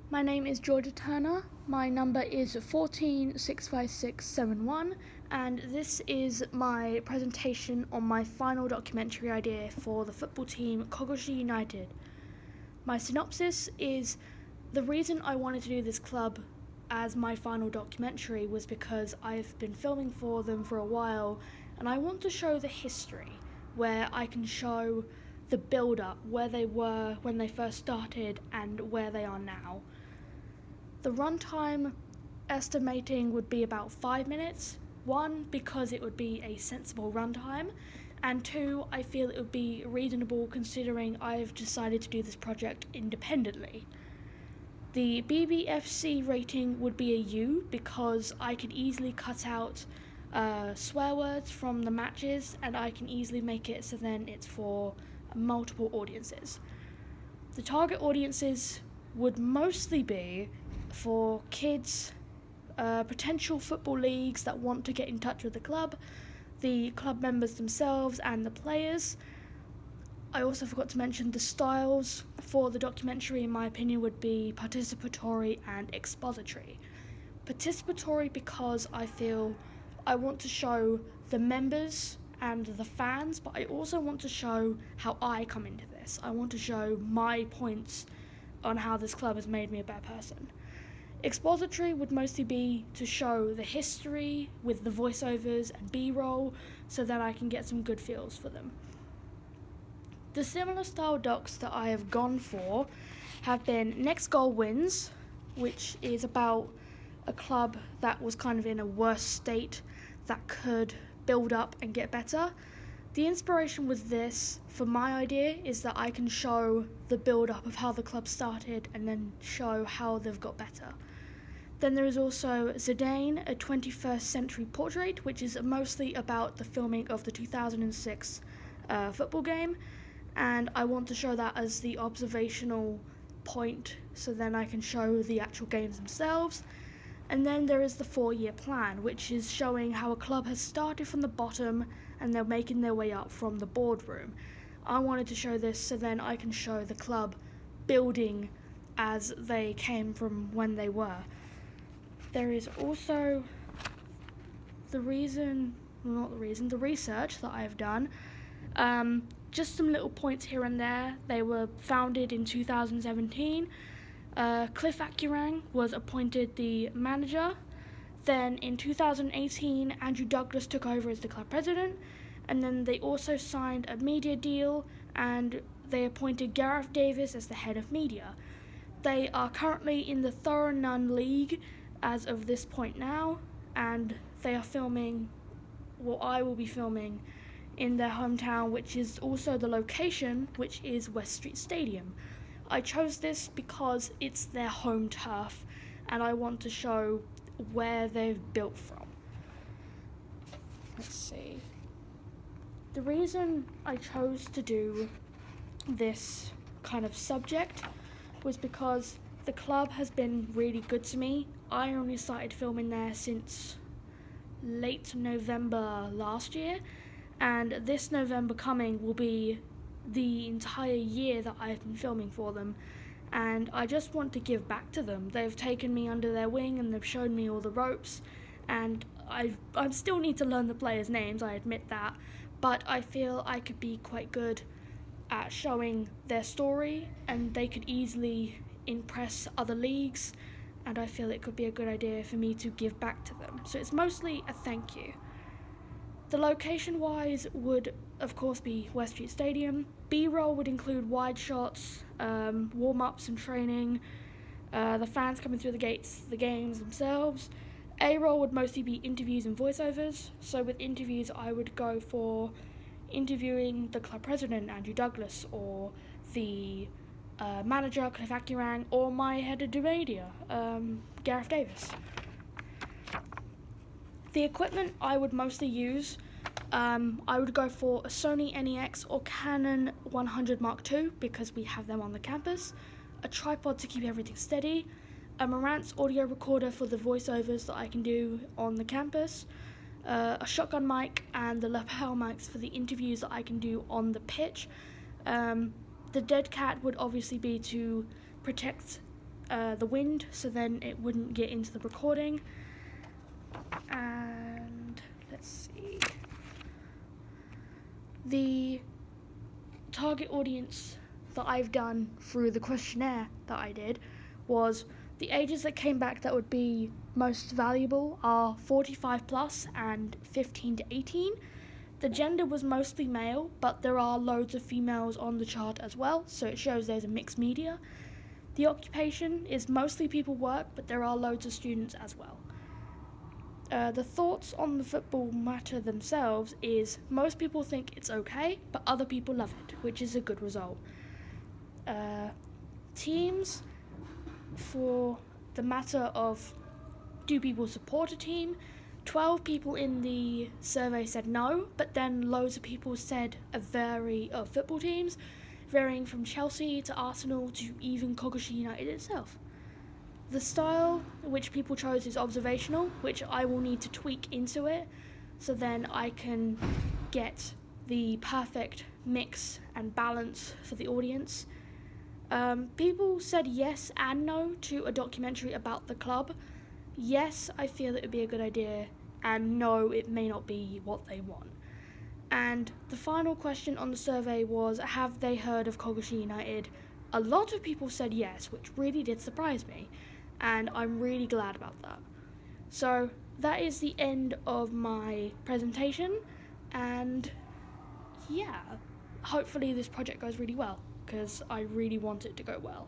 My name is Georgia Turner. My number is 1465671, and this is my presentation on my final documentary idea for the football team Kogoshi United. My synopsis is the reason I wanted to do this club as my final documentary was because I've been filming for them for a while, and I want to show the history where I can show the build-up, where they were when they first started and where they are now. The runtime estimating would be about 5 minutes. One, because it would be a sensible runtime, and two, I feel it would be reasonable considering I've decided to do this project independently. The BBFC rating would be a U because I could easily cut out swear words from the matches, and I can easily make it so then it's for multiple audiences. The target audiences would mostly be for kids, potential football leagues that want to get in touch with the club members themselves and the players. I also forgot to mention the styles for the documentary, in my opinion, would be participatory and expository. Participatory because I feel I want to show the members and the fans, but I also want to show how I come into this. I want to show my points on how this club has made me a better person. Expository would mostly be to show the history with the voiceovers and B-roll so that I can get some good feels for them. The similar style docs that I have gone for have been Next Goal Wins, which is about a club that was kind of in a worse state that could build up and get better. The inspiration with this, for my idea, is that I can show the build-up of how the club started and then show how they've got better. Then there is also Zidane, a 21st century portrait, which is mostly about the filming of the 2006 football game, and I want to show that as the observational point so then I can show the actual games themselves. And then there is the 4-year plan, which is showing how a club has started from the bottom and they're making their way up from the boardroom. I wanted to show this so then I can show the club building as they came from when they were. There is also the research that I've done. Just some little points here and there. They were founded in 2017. Cliff Acurang was appointed the manager. Then in 2018, Andrew Douglas took over as the club president, and then they also signed a media deal and they appointed Gareth Davis as the head of media. They are currently in the Thorough None League as of this point now, and they are filming, well, I will be filming in their hometown, which is also the location, which is West Street Stadium. I chose this because it's their home turf and I want to show where they've built from. Let's see. The reason I chose to do this kind of subject was because the club has been really good to me. I only started filming there since late November last year, and this November coming will be the entire year that I've been filming for them, and I just want to give back to them. They've taken me under their wing and they've shown me all the ropes, and I still need to learn the players' names, I admit that, but I feel I could be quite good at showing their story and they could easily impress other leagues, and I feel it could be a good idea for me to give back to them. So it's mostly a thank you. The location-wise would, of course, be West Street Stadium. B-roll would include wide shots, warm-ups and training, the fans coming through the gates, the games themselves. A-roll would mostly be interviews and voiceovers. So with interviews, I would go for interviewing the club president, Andrew Douglas, or the manager, Cliff Acurang, or my head of media, Gareth Davis. The equipment I would mostly use, I would go for a Sony NEX or Canon 100 Mark II because we have them on the campus, a tripod to keep everything steady, a Marantz audio recorder for the voiceovers that I can do on the campus, a shotgun mic and the lapel mics for the interviews that I can do on the pitch. The dead cat would obviously be to protect the wind, so then it wouldn't get into the recording. And let's see. The target audience that I've done through the questionnaire that I did was the ages that came back that would be most valuable are 45 plus and 15 to 18. The gender was mostly male, but there are loads of females on the chart as well, so it shows there's a mixed media. The occupation is mostly people work, but there are loads of students as well. The thoughts on the football matter themselves is most people think it's okay, but other people love it, which is a good result. Teams, for the matter of do people support a team, 12 people in the survey said no, but then loads of people said a vary of football teams, varying from Chelsea to Arsenal to even Kogoshi United itself. The style which people chose is observational, which I will need to tweak into it, so then I can get the perfect mix and balance for the audience. People said yes and no to a documentary about the club. Yes, I feel it would be a good idea, and no, it may not be what they want. And the final question on the survey was, have they heard of Kogoshi United? A lot of people said yes, which really did surprise me, and I'm really glad about that. So that is the end of my presentation, and yeah, hopefully this project goes really well, because I really want it to go well.